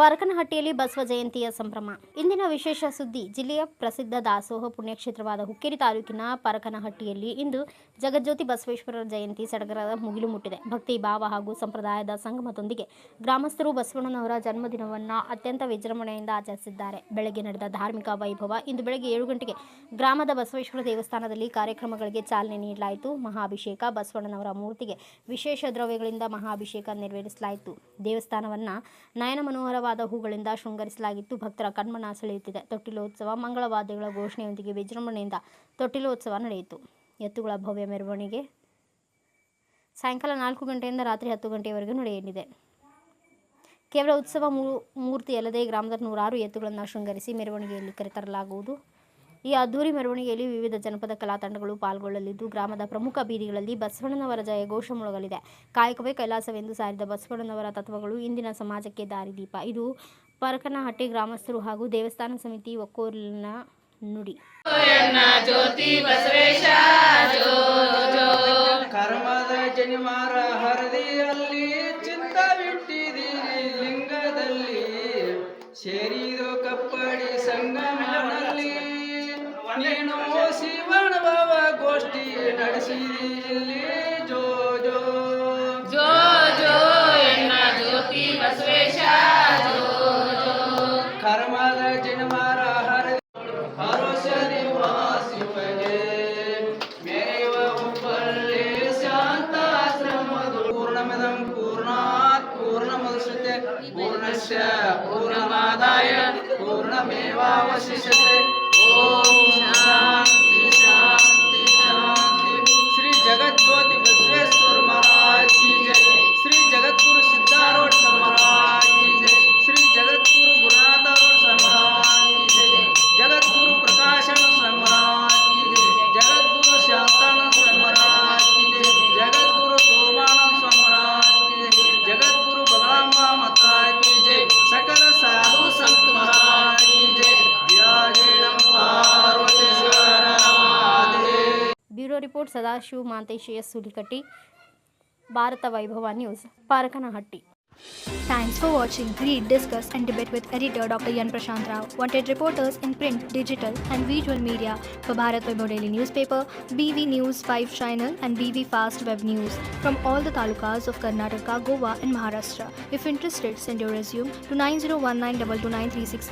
ಪರಕನಹಟ್ಟಿಯಲ್ಲಿ ಬಸವ ಜಯಂತಿಯ ಸಂಭ್ರಮ. ಇಂದಿನ ವಿಶೇಷ ಸುದ್ದಿ. ಜಿಲ್ಲೆಯ ಪ್ರಸಿದ್ಧ ದಾಸೋಹ ಪುಣ್ಯಕ್ಷೇತ್ರವಾದ ಹುಕ್ಕೇರಿ ತಾಲೂಕಿನ ಪರಕನಹಟ್ಟಿಯಲ್ಲಿ ಇಂದು ಜಗಜ್ಯೋತಿ ಬಸವೇಶ್ವರರ ಜಯಂತಿ ಸಡಗರದ ಮುಗಿಲು ಮುಟ್ಟಿದೆ. ಭಕ್ತಿ ಭಾವ ಹಾಗೂ ಸಂಪ್ರದಾಯದ ಸಂಗಮದೊಂದಿಗೆ ಗ್ರಾಮಸ್ಥರು ಬಸವಣ್ಣನವರ ಜನ್ಮದಿನವನ್ನು ಅತ್ಯಂತ ವಿಜೃಂಭಣೆಯಿಂದ ಆಚರಿಸಿದ್ದಾರೆ. ಬೆಳಗ್ಗೆ ನಡೆದ ಧಾರ್ಮಿಕ ವೈಭವ. ಇಂದು ಬೆಳಗ್ಗೆ 7 ಗಂಟೆಗೆ ಗ್ರಾಮದ ಬಸವೇಶ್ವರ ದೇವಸ್ಥಾನದಲ್ಲಿ ಕಾರ್ಯಕ್ರಮಗಳಿಗೆ ಚಾಲನೆ ನೀಡಲಾಯಿತು. ಮಹಾಭಿಷೇಕ. ಬಸವಣ್ಣನವರ ಮೂರ್ತಿಗೆ ವಿಶೇಷ ದ್ರವ್ಯಗಳಿಂದ ಮಹಾಭಿಷೇಕ ನೆರವೇರಿಸಲಾಯಿತು. ದೇವಸ್ಥಾನವನ್ನು ನಯನ ಮನೋಹರವಾದ ಹೂಗಳಿಂದ ಶೃಂಗರಿಸಲಾಗಿತ್ತು. ಭಕ್ತರ ಕಣ್ಮನ ಸೆಳೆಯುತ್ತಿದೆ. ತೊಟ್ಟಿಲೋತ್ಸವ. ಮಂಗಳವಾದ್ಯಗಳ ಘೋಷಣೆಯೊಂದಿಗೆ ವಿಜೃಂಭಣೆಯಿಂದ ತೊಟ್ಟಿಲೋತ್ಸವ ನಡೆಯಿತು. ಎತ್ತುಗಳ ಭವ್ಯ ಮೆರವಣಿಗೆ ಸಾಯಂಕಾಲ 4 ಗಂಟೆಯಿಂದ ರಾತ್ರಿ 10 ಗಂಟೆಯವರೆಗೂ ನಡೆಯಲಿದೆ. ಕೇವಲ ಉತ್ಸವ ಮೂರ್ತಿಯಲ್ಲದೆ ಗ್ರಾಮದ 100 ಎತ್ತುಗಳನ್ನು ಶೃಂಗರಿಸಿ ಮೆರವಣಿಗೆಯಲ್ಲಿ ಕರೆತರಲಾಗುವುದು. ಈ ಅದ್ದೂರಿ ಮೆರವಣಿಗೆಯಲ್ಲಿ ವಿವಿಧ ಜನಪದ ಕಲಾ ತಂಡಗಳು ಪಾಲ್ಗೊಳ್ಳಲಿದ್ದು, ಗ್ರಾಮದ ಪ್ರಮುಖ ಬೀದಿಗಳಲ್ಲಿ ಬಸವಣ್ಣನವರ ಜಯಘೋಷ ಮೊಳಗಲಿದೆ. ಕಾಯಕವೇ ಕೈಲಾಸವೆಂದು ಸಾರಿದ ಬಸವಣ್ಣನವರ ತತ್ವಗಳು ಇಂದಿನ ಸಮಾಜಕ್ಕೆ ದಾರಿದೀಪ. ಇದು ಪರಕನಹಟ್ಟಿ ಗ್ರಾಮಸ್ಥರು ಹಾಗೂ ದೇವಸ್ಥಾನ ಸಮಿತಿ ಒಕ್ಕೊರಲಿನ ನುಡಿ. ಕರ್ಮದ ಜನಿವಾರ ಹರದಿಯಲ್ಲಿ ಚಿತ್ತವಿಟ್ಟಿದ್ದೀರಿ ಲಿಂಗದಲ್ಲಿ ಸೇರಿದು ಕಪ್ಪಡಿ ಸಂಗಮನಲ್ಲಿ ನೀನು ಶಿವಣಭವ ಗೋಷ್ಠಿ ನಡೆಸಿದಿಲ್ಲಿ ಜೋ ಜೋ ಜೋ ಜೋ ಎನ್ನ ಜ್ಯೋತಿ ಬಸವೇಶ ಜೋ ಜೋ ಕರ್ಮದ ಜನಿವಾರ ಹರದಿ ಹರೋಷದಿ ಶಿವಗೆ ಮೇರೆಯುವ ಹುಬ್ಬಳ್ಳಿ ಶಾಂತಾಶ್ರಮದು ಪೂರ್ಣಮಿದಂ ಪೂರ್ಣಾತ್ ಪೂರ್ಣಮುದಚ್ಯತೆ ಪೂರ್ಣಸ್ಯ ಪೂರ್ಣಮಾದಾಯ ಪೂರ್ಣಮೇವಾವಶಿಷ್ಯತೆ. ಓಂ ಶಾಂತಿ ಶಾಂತಿ ಶಾಂತಿ. ಶ್ರೀ ಜಗಜ್ಯೋತಿ ಬಸವೇಶ್ವರ ಮಹಾರಾಜ್ ಕಿ ಜೈ. ಶ್ರೀ ಜಗದ್ಗುರು ಸಿದ್ಧಾರೂಢ ಮಹಾರಾಜ್ ಕಿ ಜೈ. ಶ್ರೀ ಜಗದ್ಗುರು ಗುರುನಾಥ ಮಹಾರಾಜ್ ಕಿ ಜೈ. ಜಗದ್ಗುರು ಪ್ರಕಾಶನ ಮಹಾರಾಜ್ ಕಿ ಜೈ. ಜಗದ್ಗುರು ಶಾಂತಾನಂದ ಮಹಾರಾಜ್ ಕಿ ಜೈ. ಜಗದ್ಗುರು ಸೋಮಾನಂದ ಮಹಾರಾಜ್ ಕಿ ಜೈ. ಜಗದ್ಗುರು ಬಗಳಾಂಬಾ ಮಾತಾ ಕಿ ಜೈ. ಸಕಲ ಸಾಧು ಸಂತ ಮಹಾರಾಜ್ ಕಿ ಜೈ. Bureau report Sadashiva Mantesh S Sulikatti, Bharata Vaibhava news, Parakanahatti. Thanks for watching. Read, discuss and debate with editor Dr. Yan Prashant Rao. Wanted reporters in print, digital and visual media for Bharat Vaibhav Daily Newspaper, BV News 5 Channel and BV Fast Web News from all the talukas of Karnataka, Goa and Maharashtra. If interested, send your resume to 9019229369.